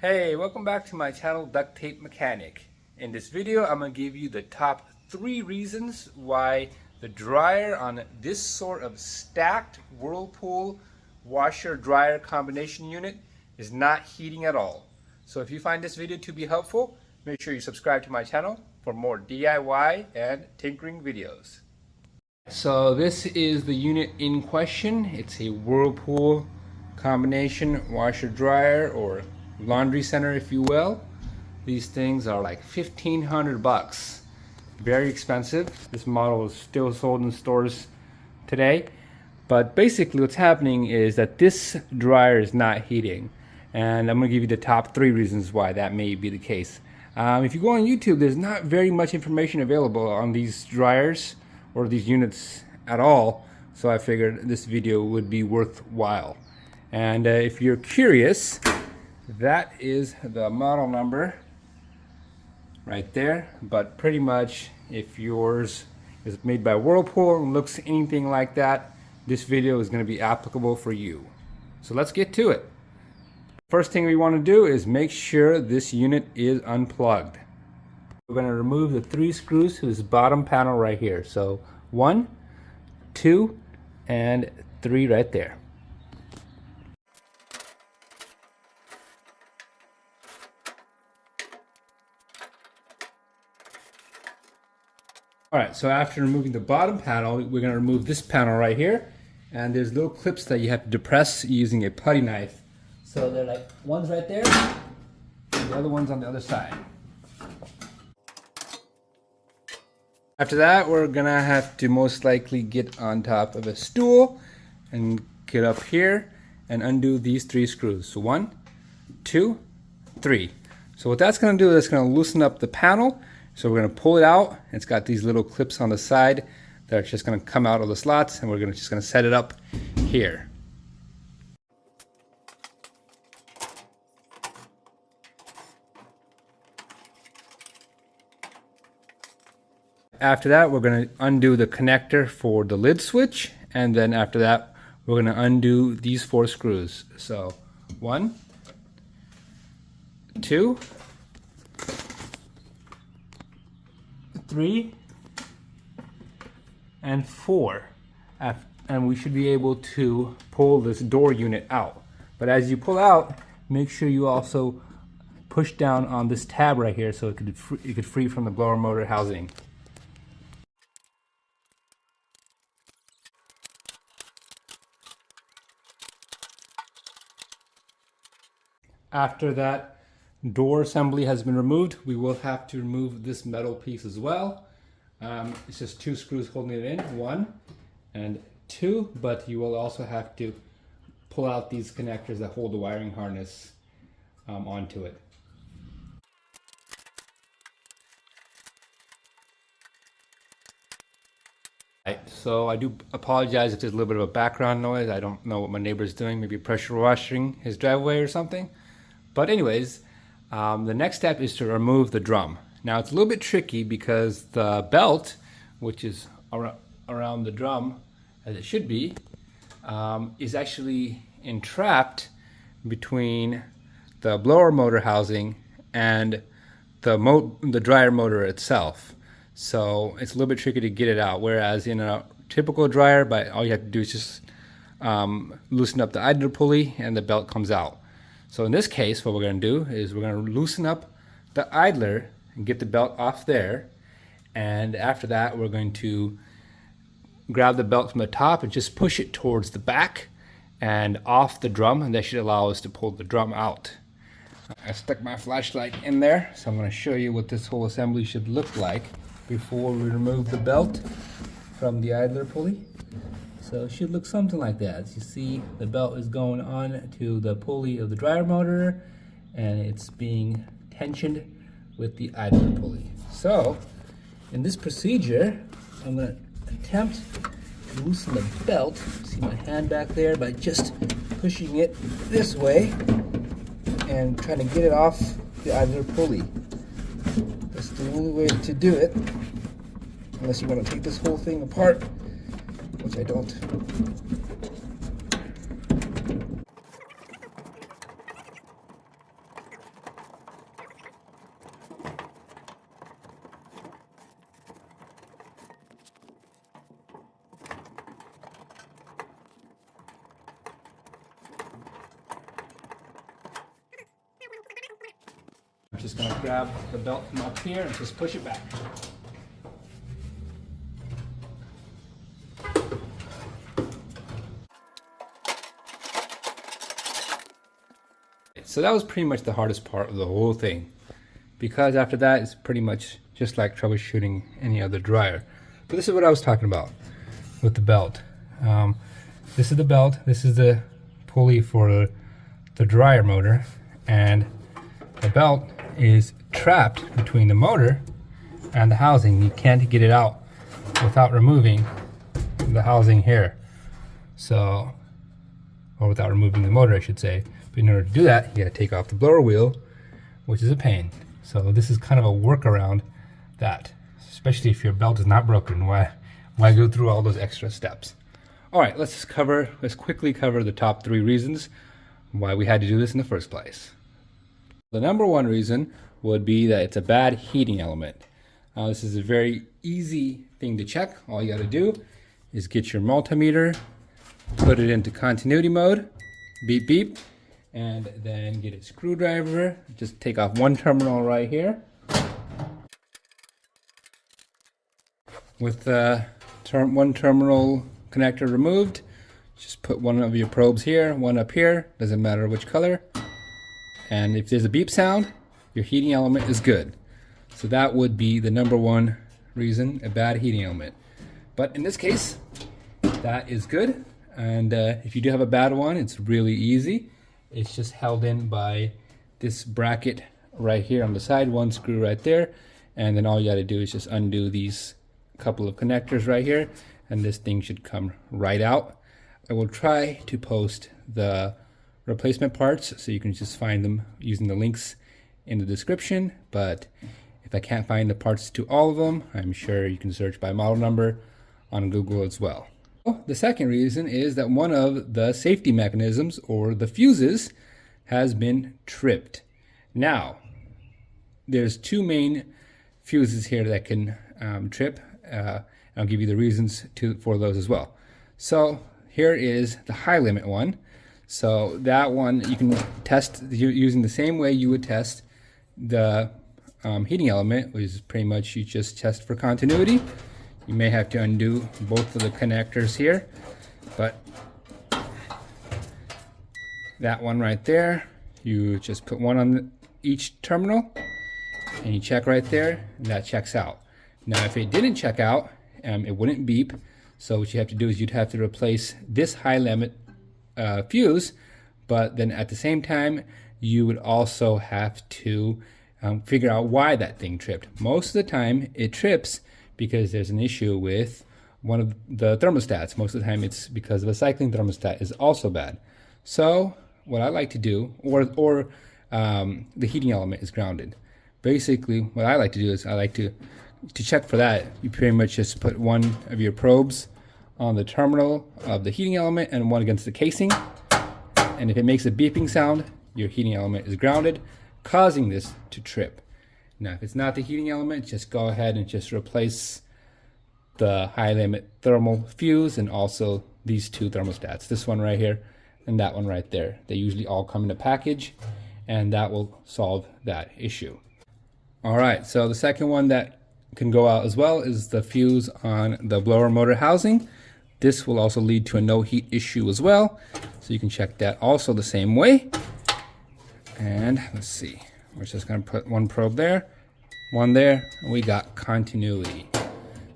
Hey, welcome back to my channel, Duct Tape Mechanic. In this video, I'm going to give you the top 3 reasons why the dryer on this sort of stacked Whirlpool washer-dryer combination unit is not heating at all. So if you find this video to be helpful, make sure you subscribe to my channel for more DIY and tinkering videos. So this is the unit in question. It's a Whirlpool combination washer-dryer, or laundry center, if you will. These things are like $1,500. Very expensive. This model is still sold in stores today. But basically what's happening is that this dryer is not heating. And I'm going to give you the top 3 reasons why that may be the case. If you go on YouTube, there's not very much information available on these dryers or these units at all. So I figured this video would be worthwhile. And if you're curious, that is the model number right there. But pretty much, if yours is made by Whirlpool and looks anything like that, this video is going to be applicable for you. So let's get to it. First thing we want to do is make sure this unit is unplugged. We're going to remove the 3 screws to this bottom panel right here. So 1, 2, and 3 right there. Alright, so after removing the bottom panel, we're going to remove this panel right here. And there's little clips that you have to depress using a putty knife. So they're like, one's right there, and the other one's on the other side. After that, we're going to have to most likely get on top of a stool and get up here and undo these 3 screws. So 1, 2, 3. So what that's going to do is it's going to loosen up the panel. So we're going to pull it out. It's got these little clips on the side that are just going to come out of the slots, and we're just going to set it up here. After that, we're going to undo the connector for the lid switch, and then after that, we're going to undo these 4 screws. So 1, 2, 3, and 4, and we should be able to pull this door unit out. But as you pull out, make sure you also push down on this tab right here so it could free from the blower motor housing. After that door assembly has been removed, we will have to remove this metal piece as well. It's just 2 screws holding it in, 1 and 2, but you will also have to pull out these connectors that hold the wiring harness onto it. So I do apologize if there's a little bit of a background noise. I don't know what my neighbor's doing, maybe pressure washing his driveway or something. But anyways, the next step is to remove the drum. Now it's a little bit tricky because the belt, which is around the drum, as it should be, is actually entrapped between the blower motor housing and the dryer motor itself. So it's a little bit tricky to get it out, whereas in a typical dryer, all you have to do is just loosen up the idler pulley and the belt comes out. So in this case, what we're going to do is we're going to loosen up the idler and get the belt off there. And after that, we're going to grab the belt from the top and just push it towards the back and off the drum, and that should allow us to pull the drum out. I stuck my flashlight in there, so I'm going to show you what this whole assembly should look like before we remove the belt from the idler pulley. So it should look something like that. As you see, the belt is going on to the pulley of the dryer motor, and it's being tensioned with the idler pulley. So in this procedure, I'm going to attempt to loosen the belt. See my hand back there by just pushing it this way and trying to get it off the idler pulley. That's the only way to do it, unless you want to take this whole thing apart, which I don't. Just going to grab the belt from up here and just push it back. So that was pretty much the hardest part of the whole thing, because after that it's pretty much just like troubleshooting any other dryer. But this is what I was talking about with the belt. This is the belt, this is the pulley for the dryer motor, and the belt is trapped between the motor and the housing. You can't get it out without removing the housing here. So, or without removing the motor, I should say. But in order to do that, you gotta take off the blower wheel, which is a pain. So this is kind of a workaround that, especially if your belt is not broken, why go through all those extra steps? All right, let's quickly cover the top 3 reasons why we had to do this in the first place. The number 1 reason would be that it's a bad heating element. This is a very easy thing to check. All you got to do is get your multimeter, put it into continuity mode, beep beep, and then get a screwdriver. Just take off one terminal right here. With one terminal connector removed, just put one of your probes here, one up here, doesn't matter which color. And if there's a beep sound, your heating element is good. So that would be the number 1 reason, a bad heating element. But in this case, that is good. And if you do have a bad one, it's really easy. It's just held in by this bracket right here on the side, one screw right there. And then all you gotta do is just undo these couple of connectors right here, and this thing should come right out. I will try to post the replacement parts so you can just find them using the links in the description, but if I can't find the parts to all of them, I'm sure you can search by model number on Google as well. The second reason is that one of the safety mechanisms, or the fuses, has been tripped. Now, there's 2 main fuses here that can trip. I'll give you the reasons for those as well. So here is the high limit one. So that one you can test using the same way you would test the heating element, which is pretty much you just test for continuity. You may have to undo both of the connectors here, but that one right there, you just put one on each terminal and you check right there, and that checks out. Now if it didn't check out, it wouldn't beep. So what you have to do is you'd have to replace this high limit fuse, but then at the same time you would also have to figure out why that thing tripped. Most of the time it trips because there's an issue with one of the thermostats. Most of the time it's because of a cycling thermostat is also bad. So what I like to do, or the heating element is grounded. Basically what I like to do is I like to check for that. You pretty much just put one of your probes on the terminal of the heating element and one against the casing. And if it makes a beeping sound, your heating element is grounded, causing this to trip. Now, if it's not the heating element, just go ahead and just replace the high limit thermal fuse and also these 2 thermostats, this one right here and that one right there. They usually all come in a package, and that will solve that issue. All right, so the second one that can go out as well is the fuse on the blower motor housing. This will also lead to a no heat issue as well. So you can check that also the same way. And let's see, we're just gonna put one probe there, one there, and we got continuity.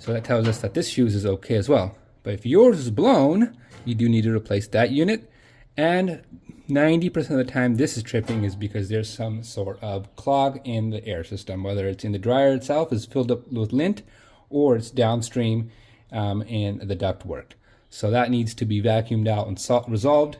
So that tells us that this fuse is okay as well. But if yours is blown, you do need to replace that unit. And 90% of the time this is tripping is because there's some sort of clog in the air system, whether it's in the dryer itself is filled up with lint, or it's downstream in the ductwork. So that needs to be vacuumed out and resolved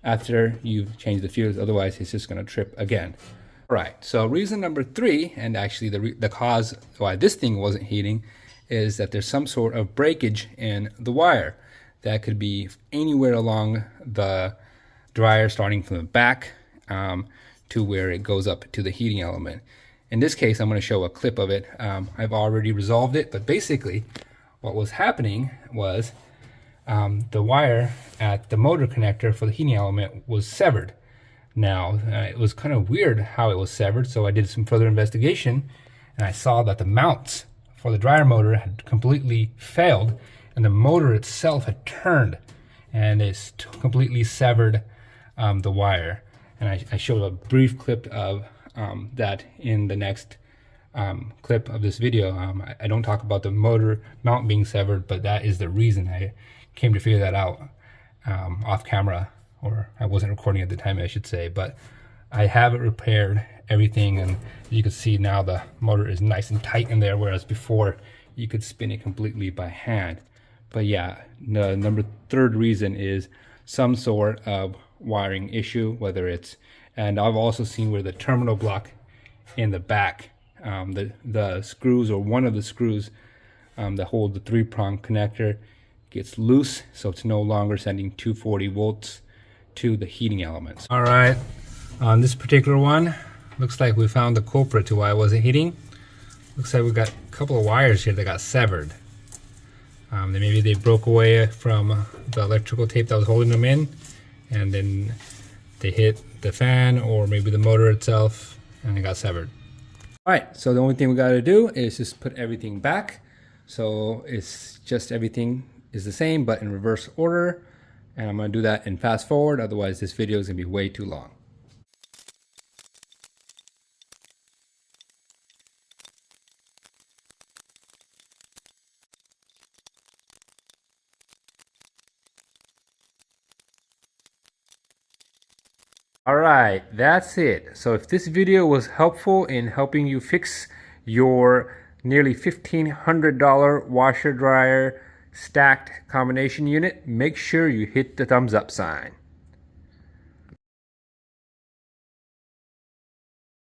after you've changed the fuse. Otherwise it's just going to trip again. All right, so reason number 3, and actually the cause why this thing wasn't heating, is that there's some sort of breakage in the wire. That could be anywhere along the dryer, starting from the back to where it goes up to the heating element. In this case, I'm going to show a clip of it. I've already resolved it, but basically what was happening was the wire at the motor connector for the heating element was severed. Now, it was kind of weird how it was severed, so I did some further investigation, and I saw that the mounts for the dryer motor had completely failed, and the motor itself had turned, and it's completely severed the wire. And I showed a brief clip of that in the next clip of this video. I don't talk about the motor mount being severed, but that is the reason. I came to figure that out off camera, or I wasn't recording at the time, I should say. But I have it repaired, everything, and you can see now the motor is nice and tight in there, whereas before you could spin it completely by hand. But yeah, the third reason is some sort of wiring issue, whether it's, and I've also seen where the terminal block in the back, the screws, or one of the screws that hold the 3-prong connector, gets loose, so it's no longer sending 240 volts to the heating elements. All right, on this particular one, looks like we found the culprit to why it wasn't heating. Looks like we got a couple of wires here that got severed. Maybe they broke away from the electrical tape that was holding them in, and then they hit the fan or maybe the motor itself, and it got severed. All right, so the only thing we got to do is just put everything back. So it's just everything is the same, but in reverse order. And I'm going to do that in fast forward, otherwise this video is going to be way too long. All right, that's it. So if this video was helpful in helping you fix your nearly $1,500 washer dryer stacked combination unit, make sure you hit the thumbs up sign.